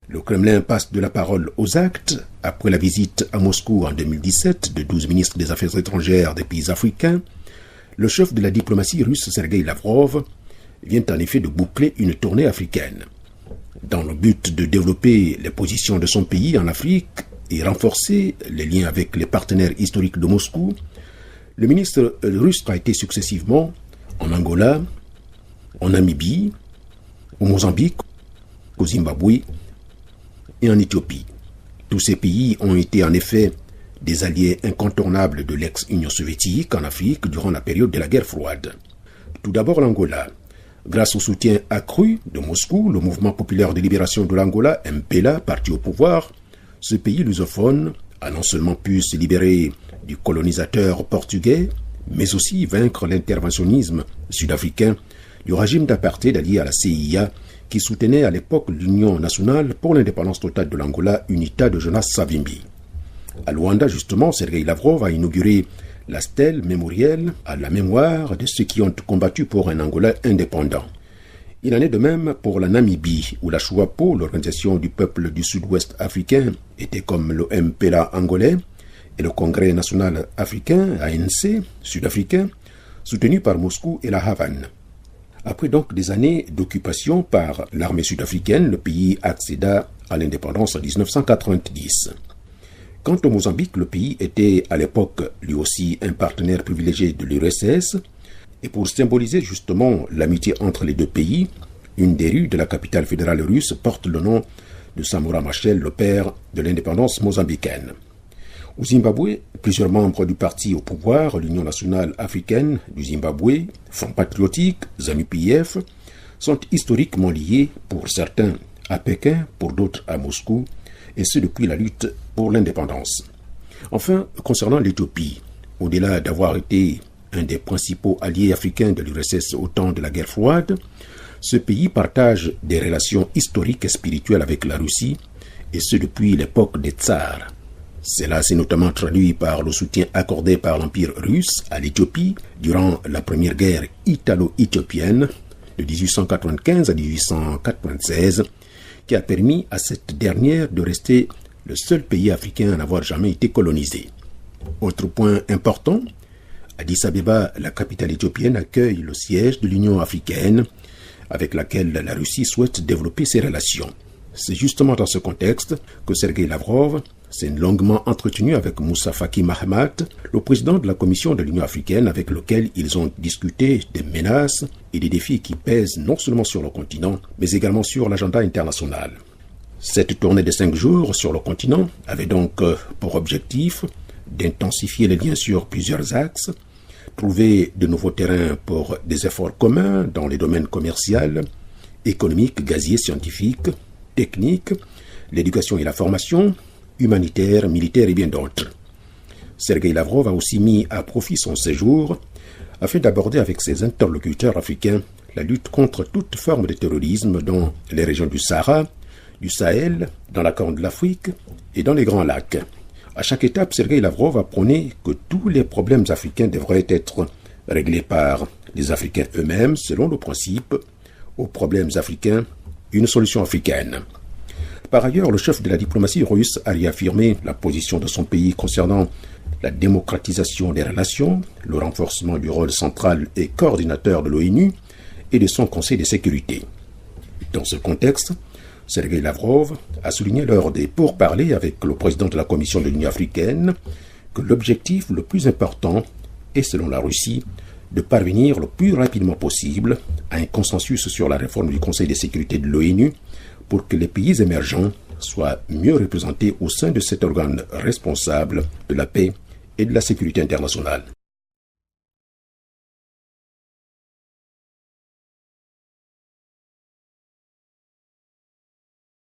Le Kremlin passe de la parole aux actes. Après la visite à Moscou en 2017 de 12 ministres des Affaires étrangères des pays africains, le chef de la diplomatie russe, Sergueï Lavrov, vient en effet de boucler une tournée africaine. Dans le but de développer les positions de son pays en Afrique et renforcer les liens avec les partenaires historiques de Moscou, le ministre russe a été successivement en Angola, en Namibie, au Mozambique, au Zimbabwe et en Éthiopie. Tous ces pays ont été en effet des alliés incontournables de l'ex-Union soviétique en Afrique durant la période de la guerre froide. Tout d'abord l'Angola. Grâce au soutien accru de Moscou, le mouvement populaire de libération de l'Angola, MPLA, parti au pouvoir, ce pays lusophone a non seulement pu se libérer du colonisateur portugais, mais aussi vaincre l'interventionnisme sud-africain du régime d'apartheid allié à la CIA qui soutenait à l'époque l'Union nationale pour l'indépendance totale de l'Angola, UNITA de Jonas Savimbi. À Luanda, justement, Sergueï Lavrov a inauguré la stèle mémorielle à la mémoire de ceux qui ont combattu pour un Angola indépendant. Il en est de même pour la Namibie, où la SWAPO, l'organisation du peuple du sud-ouest africain, était comme le MPLA angolais, et le Congrès national africain, ANC, sud-africain, soutenu par Moscou et la Havane. Après donc des années d'occupation par l'armée sud-africaine, le pays accéda à l'indépendance en 1990. Quant au Mozambique, le pays était à l'époque lui aussi un partenaire privilégié de l'URSS, et pour symboliser justement l'amitié entre les deux pays, une des rues de la capitale fédérale russe porte le nom de Samora Machel, le père de l'indépendance mozambicaine. Au Zimbabwe, plusieurs membres du parti au pouvoir, l'Union nationale africaine du Zimbabwe, Front patriotique, ZANU-PF, sont historiquement liés pour certains à Pékin, pour d'autres à Moscou, et ce depuis la lutte pour l'indépendance. Enfin, concernant l'Éthiopie, au-delà d'avoir été un des principaux alliés africains de l'URSS au temps de la guerre froide, ce pays partage des relations historiques et spirituelles avec la Russie, et ce depuis l'époque des tsars. Cela s'est notamment traduit par le soutien accordé par l'Empire russe à l'Éthiopie durant la première guerre italo-éthiopienne de 1895 à 1896, qui a permis à cette dernière de rester le seul pays africain à n'avoir jamais été colonisé. Autre point important, Addis Abeba, la capitale éthiopienne, accueille le siège de l'Union africaine avec laquelle la Russie souhaite développer ses relations. C'est justement dans ce contexte que Sergueï Lavrov s'est longuement entretenu avec Moussa Faki Mahamat, le président de la Commission de l'Union africaine, avec lequel ils ont discuté des menaces et des défis qui pèsent non seulement sur le continent, mais également sur l'agenda international. Cette tournée de 5 jours sur le continent avait donc pour objectif d'intensifier les liens sur plusieurs axes, trouver de nouveaux terrains pour des efforts communs dans les domaines commercial, économique, gazier, scientifique, technique, l'éducation et la formation, humanitaire, militaire et bien d'autres. Sergueï Lavrov a aussi mis à profit son séjour afin d'aborder avec ses interlocuteurs africains la lutte contre toute forme de terrorisme dans les régions du Sahara, du Sahel, dans la Corne de l'Afrique et dans les Grands Lacs. À chaque étape, Sergueï Lavrov a prôné que tous les problèmes africains devraient être réglés par les Africains eux-mêmes selon le principe « aux problèmes africains, une solution africaine ». Par ailleurs, le chef de la diplomatie russe a réaffirmé la position de son pays concernant la démocratisation des relations, le renforcement du rôle central et coordinateur de l'ONU et de son Conseil de sécurité. Dans ce contexte, Sergueï Lavrov a souligné lors des pourparlers avec le président de la Commission de l'Union africaine que l'objectif le plus important est, selon la Russie, de parvenir le plus rapidement possible à un consensus sur la réforme du Conseil de sécurité de l'ONU pour que les pays émergents soient mieux représentés au sein de cet organe responsable de la paix et de la sécurité internationale.